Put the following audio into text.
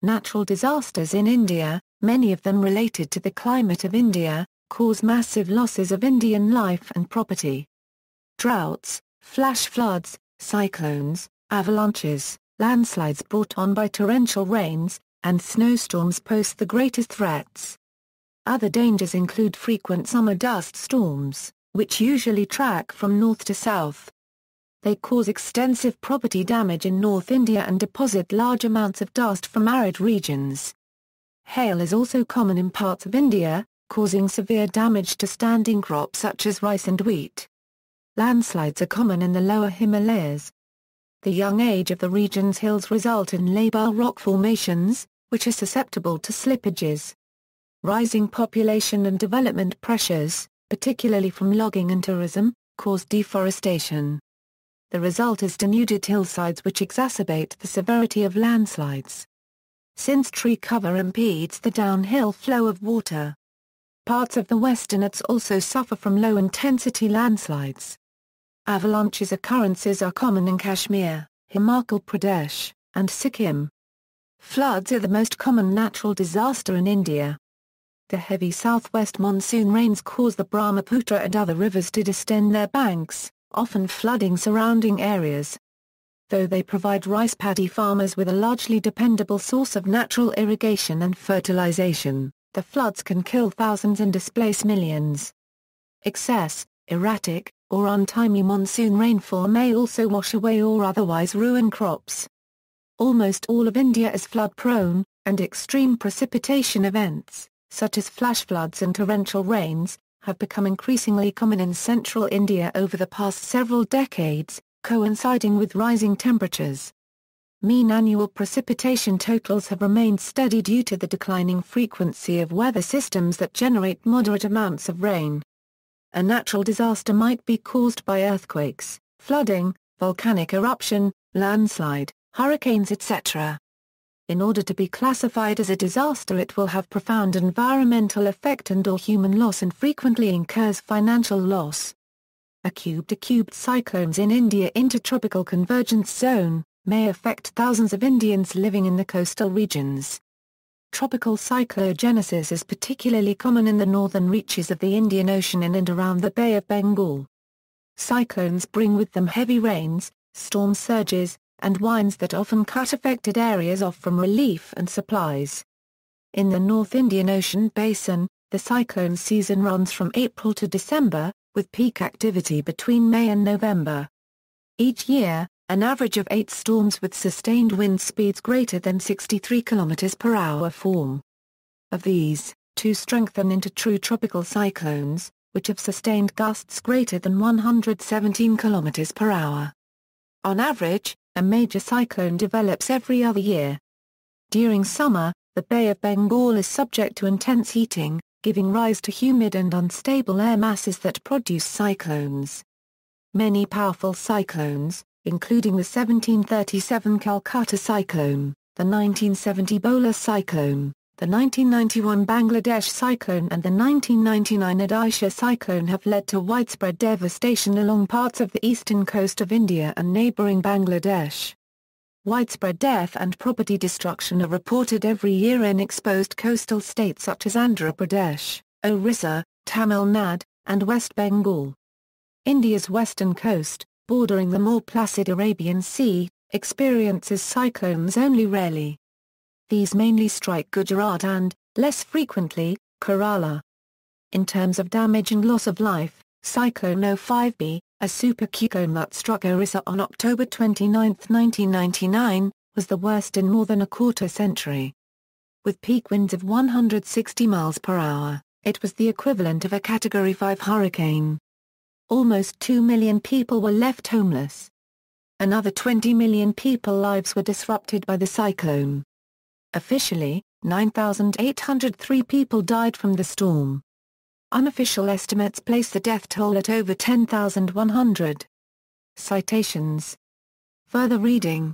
Natural disasters in India, many of them related to the climate of India, cause massive losses of Indian life and property. Droughts, flash floods, cyclones, avalanches, landslides brought on by torrential rains, and snowstorms pose the greatest threats. Other dangers include frequent summer dust storms, which usually track from north to south. They cause extensive property damage in North India and deposit large amounts of dust from arid regions. Hail is also common in parts of India, causing severe damage to standing crops such as rice and wheat. Landslides are common in the lower Himalayas. The young age of the region's hills result in labile rock formations, which are susceptible to slippages. Rising population and development pressures, particularly from logging and tourism, cause deforestation. The result is denuded hillsides which exacerbate the severity of landslides. Since tree cover impedes the downhill flow of water. Parts of the Western Ghats also suffer from low-intensity landslides. Avalanches occurrences are common in Kashmir, Himachal Pradesh, and Sikkim. Floods are the most common natural disaster in India. The heavy southwest monsoon rains cause the Brahmaputra and other rivers to distend their banks, often flooding surrounding areas. Though they provide rice paddy farmers with a largely dependable source of natural irrigation and fertilization, the floods can kill thousands and displace millions. Excess, erratic, or untimely monsoon rainfall may also wash away or otherwise ruin crops. Almost all of India is flood-prone, and extreme precipitation events, such as flash floods and torrential rains, have become increasingly common in central India over the past several decades, coinciding with rising temperatures. Mean annual precipitation totals have remained steady due to the declining frequency of weather systems that generate moderate amounts of rain. A natural disaster might be caused by earthquakes, flooding, volcanic eruption, landslide, hurricanes etc. In order to be classified as a disaster, it will have profound environmental effect and/or human loss and frequently incurs financial loss. Acute cyclones in India intertropical convergence zone may affect thousands of Indians living in the coastal regions. Tropical cyclogenesis is particularly common in the northern reaches of the Indian Ocean in and around the Bay of Bengal. Cyclones bring with them heavy rains, storm surges, and winds that often cut affected areas off from relief and supplies. In the North Indian Ocean basin, the cyclone season runs from April to December, with peak activity between May and November. Each year, an average of 8 storms with sustained wind speeds greater than 63 km per hour form. Of these, 2 strengthen into true tropical cyclones, which have sustained gusts greater than 117 km per hour. On average, a major cyclone develops every other year. During summer, the Bay of Bengal is subject to intense heating, giving rise to humid and unstable air masses that produce cyclones. Many powerful cyclones, including the 1737 Calcutta cyclone, the 1970 Bhola cyclone, the 1991 Bangladesh cyclone and the 1999 Odisha cyclone have led to widespread devastation along parts of the eastern coast of India and neighbouring Bangladesh. Widespread death and property destruction are reported every year in exposed coastal states such as Andhra Pradesh, Orissa, Tamil Nadu, and West Bengal. India's western coast, bordering the more placid Arabian Sea, experiences cyclones only rarely. These mainly strike Gujarat and, less frequently, Kerala. In terms of damage and loss of life, Cyclone O5b, a supercyclone that struck Orissa on October 29, 1999, was the worst in more than a quarter century. With peak winds of 160 miles per hour, it was the equivalent of a Category 5 hurricane. Almost 2 million people were left homeless. Another 20 million people's lives were disrupted by the cyclone. Officially, 9,803 people died from the storm. Unofficial estimates place the death toll at over 10,100. Citations. Further reading